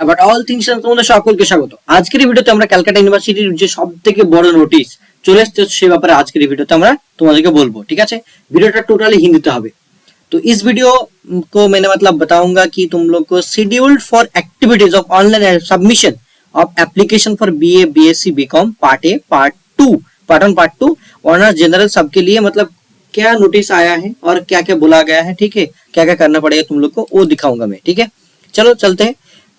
But all things তোমাদের সকলকে স্বাগত। আজকের এই ভিডিওতে আমরা ক্যালকাটা ইউনিভার্সিটির যে সবথেকে বড় নোটিশ চলে এসেছে সেই ব্যাপারে আজকের এই ভিডিওতে আমরা তোমাদেরকে বলবো। ঠিক আছে, ভিডিওটা টোটালি हिंदीতে হবে। तो इस वीडियो को मैंने मतलब बताऊंगा कि तुम लोग को scheduled for activities of online submission of application for BA BSc BCom part A part 2 part 1 part 2 honours general सबके लिए मतलब क्या नोटिस आया है और क्या क्या बोला गया है। ठीक है, क्या क्या करना पड़ेगा तुम लोग को वो दिखाऊंगा मैं। ठीक है, चलो चलते हैं।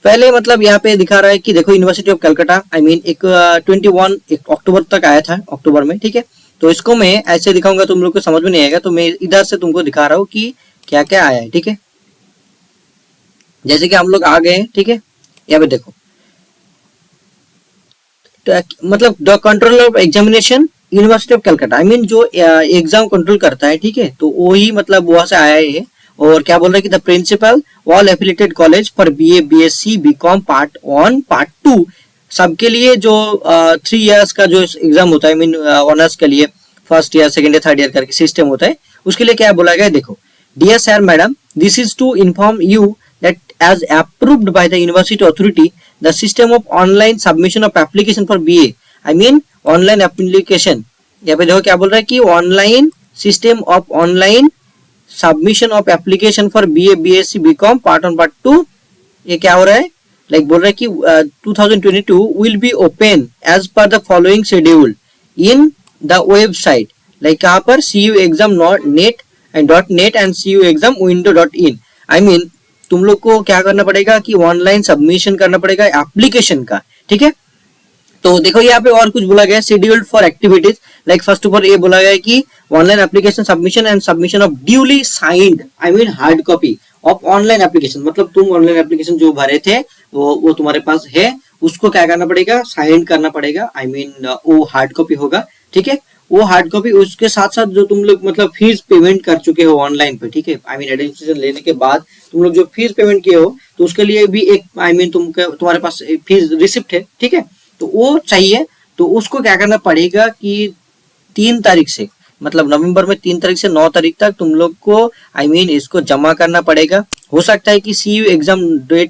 पहले मतलब यहाँ पे दिखा रहा है कि देखो university of Calcutta I mean एक 21 अक्टूबर तक आया था, अक्टूबर में। ठीक है, तो इसको मैं ऐसे दिखाऊंगा, तुम लोग को समझ में नहीं आएगा, तो मैं इधर से तुमको दिखा रहा हूँ कि क्या क्या आया है। ठीक है, जैसे कि हम लोग आ गए हैं। ठीक है, यहाँ पे देखो तो मतलब the controller of examination university of Calcutta I mean जो एग्जाम कंट्रोल करता है। ठीक है, तो वही मतलब वहां से आया है। और क्या बोल रहा है कि the principal all affiliated college for BA BSc BCom part 1 part 2 सबके लिए जो 3 इयर्स का जो एग्जाम होता है आई मीन ऑनर्स के लिए first year second year third year करके सिस्टम होता है, उसके लिए क्या बोला गया है। देखो, dear sir madam, this is to inform you that as approved by the university authority the system of online submission of application for BA I mean online application। यहाँ पे देखो क्या बोल रहा है कि online system of online submission of application for BA BSc BCom part 1 part 2 ये क्या हो रहा है, लाइक बोल रहा है कि 2022 will be open as per the following schedule in the website, like कहाँ पर cuexam.net and cuexamwindow.in। I mean तुम लोग को क्या करना पड़ेगा कि ऑनलाइन सबमिशन करना पड़ेगा एप्लीकेशन का। ठीक है, तो देखो यहाँ पे और कुछ बोला गया है, scheduled for activities like first of all ये बोला गया है कि online application submission and submission of duly signed I mean hard copy of online application. मतलब तुम ऑनलाइन एप्लीकेशन जो भरे थे वो तुम्हारे पास है, उसको क्या करना पड़ेगा, साइन करना पड़ेगा। आई मीन वो हार्ड कॉपी होगा। ठीक है, वो हार्ड कॉपी उसके साथ साथ जो तुम लोग मतलब फीस पेमेंट कर चुके हो ऑनलाइन पे। ठीक है, आई मीन एडमिशन लेने के बाद तुम लोग जो फीस पेमेंट किए हो तो उसके लिए भी एक आई मीन तुम्हारे पास फीस रिसिप्ट है। ठीक है, तो वो चाहिए। तो उसको क्या करना पड़ेगा कि 3 तारीख से मतलब नवंबर में 3 तारीख से 9 तारीख तक तुम लोग को आई मीन इसको जमा करना पड़ेगा। हो सकता है कि cuexam.net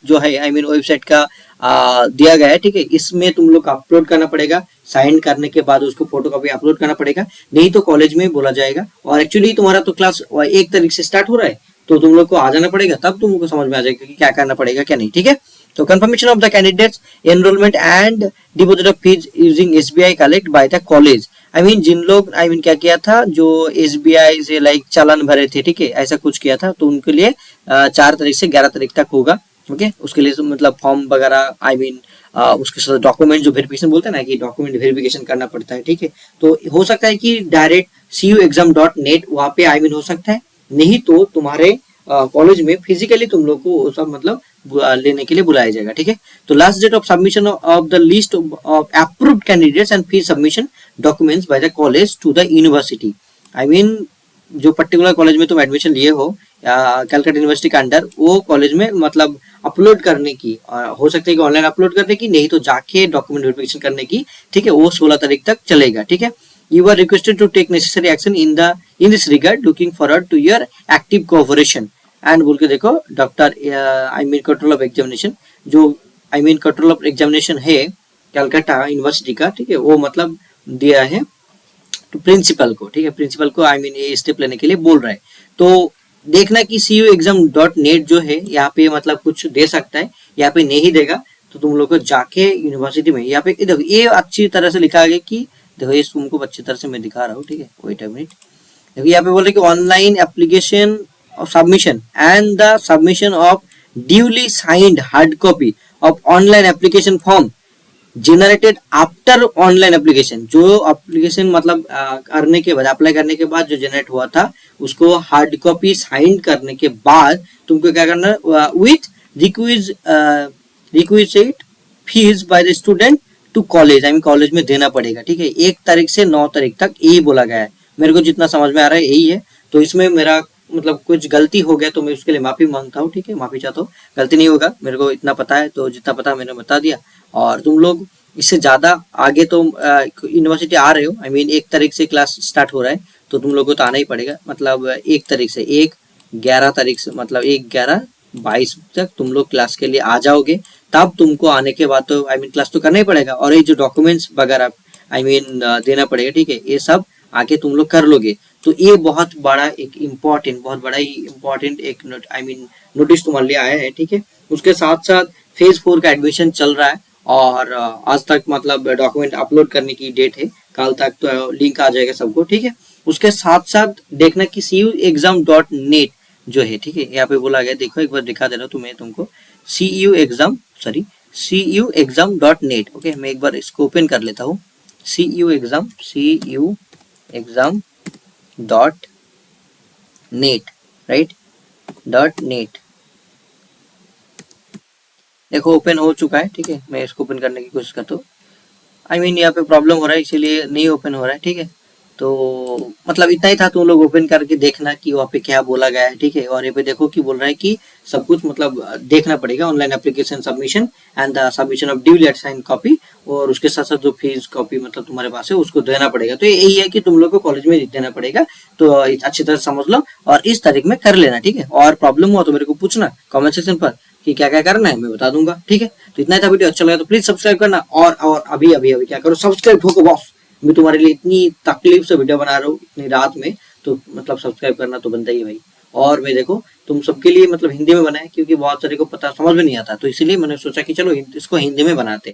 जो है आई मीन वेबसाइट का दिया गया है। ठीक है, इसमें तुम लोग को अपलोड करना पड़ेगा, साइन करने के बाद उसको फोटोकॉपी अपलोड करना पड़ेगा, नहीं तो कॉलेज में बोला जाएगा। और एक्चुअली तुम्हारा तो क्लास 1 तारीख से स्टार्ट हो रहा है, तो तुम लोग को आ जाना पड़ेगा, तब तुम लोग को समझ में आ जाएगा कि क्या करना पड़ेगा क्या नहीं। ठीक है, तो confirmation of the candidates enrolment and deposit of fees using SBI collect by the college. I mean जिन लोग आई मीन क्या किया था, जो SBI से लाइक चालान भरे थे, ठीक है, ऐसा कुछ किया था, तो उनके लिए 4 तारीख से 11 तारीख तक होगा। ओके, उसके लिए मतलब फॉर्म वगैरह आई मीन उसके साथ डॉक्यूमेंट जो वेरिफिकेशन बोलते हैं ना कि डॉक्यूमेंट वेरिफिकेशन करना पड़ता है। ठीक है, तो हो सकता है कि डायरेक्ट cuexam.net वहाँ पे आई मीन हो सकता है, नहीं तो तुम्हारे कॉलेज में फिजिकली तुम लोग को सब मतलब लेने के लिए बुलाया जाएगा। ठीक है, तो last date of submission of the list of approved candidates and fees submission documents by the college to the university. I mean जो पर्टिकुलर कॉलेज में तुम एडमिशन लिए हो कलकत्ता यूनिवर्सिटी के अंडर, वो कॉलेज में मतलब अपलोड करने की हो सकता है कि ऑनलाइन अपलोड करने की, नहीं तो जाके डॉक्यूमेंट वेरिफिकेशन करने की। ठीक है, वो 16 तारीख तक चलेगा। ठीक है, you are requested to take necessary action in this regard, looking forward to your active cooperation and बोल के देखो doctor I mean control of examination जो I mean control of examination है कलकत्ता यूनिवर्सिटी का। ठीक है, वो मतलब दिया है तो प्रिंसिपल को। ठीक है, प्रिंसिपल को आई मीन ये स्टेप लेने के लिए बोल रहा है। तो देखना कि cuexam.net जो है यहाँ पे मतलब कुछ दे सकता है, यहाँ पे नहीं देगा तो तुम लोग को जाके यूनिवर्सिटी में यहाँ पे देखो ये अच्छी तरह से लिखा गया कि देखो ये तुमको अच्छी तरह से मैं दिखा रहा हूँ। ठीक है, वेट अ मिनट, देखो यहाँ पे बोल रहे कि online application of submission and the submission of duly signed hard copy of online application form generated after online application. जो एप्लीकेशन मतलब करने के बाद अप्लाई करने के बाद जो जनरेट हुआ था उसको हार्ड कॉपी साइन करने के बाद तुमको क्या करना, with requisite fees by the student to college I mean college में देना पड़ेगा। ठीक है, 1 तारीख से 9 तारीख तक यही बोला गया है, मेरे को जितना समझ में आ रहा है यही है। तो इसमें मेरा मतलब कुछ गलती हो गया तो मैं उसके लिए माफी मांगता हूँ। ठीक है, माफी चाहता हूँ, गलती नहीं होगा, मेरे को इतना पता है, तो जितना पता मैंने बता दिया। और तुम लोग इससे ज्यादा आगे तो यूनिवर्सिटी आ रहे हो, आई मीन 1 तारीख से क्लास स्टार्ट हो रहा है, तो तुम लोग को तो आना ही पड़ेगा। मतलब 1 तारीख से 11 तारीख से मतलब 1/11 22 तक तुम लोग क्लास के लिए आ जाओगे, तब तुमको आने के बाद तो क्लास तो करना ही पड़ेगा, और ये जो डॉक्यूमेंट्स वगैरह देना पड़ेगा, ठीक है, ये सब आके तुम लोग कर लोगे। तो ये बहुत बड़ा एक इम्पोर्टेंट, बहुत बड़ा ही इम्पोर्टेंट एक नोटिस तुम्हारे लिए आया है, ठीक है। उसके साथ साथ फेज 4 का एडमिशन चल रहा है, और आज तक मतलब डॉक्यूमेंट अपलोड करने की डेट है, कल तक तो लिंक आ जाएगा सबको, ठीक है। उसके साथ साथ देखना कि CUexam.net जो है, ठीक है, यहाँ पे बोला गया, देखो एक बार दिखा दे रहा हूँ तुम्हें, तुमको CUexam.net, ओके। मैं एक बार इसको ओपन कर लेता हूँ। CUexam.net, राइट, .net, देखो ओपन हो चुका है, ठीक है। मैं इसको ओपन करने की कोशिश करता हूँ, यहाँ पे प्रॉब्लम हो रहा है, इसीलिए नहीं ओपन हो रहा है, ठीक है। तो मतलब इतना ही था, तुम लोग ओपन करके देखना कि वहाँ पे क्या बोला गया है, ठीक है। और ये पे देखो कि बोल रहा है कि सब कुछ मतलब देखना पड़ेगा, online application submission and the submission of duly sign copy, और उसके साथ साथ जो फीस कॉपी मतलब तुम्हारे पास है उसको देना पड़ेगा। तो यही है कि तुम लोग को कॉलेज में देना पड़ेगा, तो अच्छी तरह समझ लो और इस तारीख में कर लेना, ठीक है। और प्रॉब्लम हुआ तो मेरे को पूछना कमेंट सेक्शन पर कि क्या क्या करना है, मैं बता दूंगा, ठीक है। तो इतना ही था, वीडियो अच्छा लगा तो प्लीज सब्सक्राइब करना, और अभी अभी अभी क्या करो, सब्सक्राइब ठोको बॉस। मैं तुम्हारे लिए इतनी तकलीफ से वीडियो बना रहा हूँ इतनी रात में, तो मतलब सब्सक्राइब करना तो बनता ही है भाई। और मैं देखो तुम सबके लिए मतलब हिंदी में बनाए, क्योंकि बहुत सारे को पता समझ में नहीं आता, तो इसीलिए मैंने सोचा कि चलो इसको हिंदी में बनाते।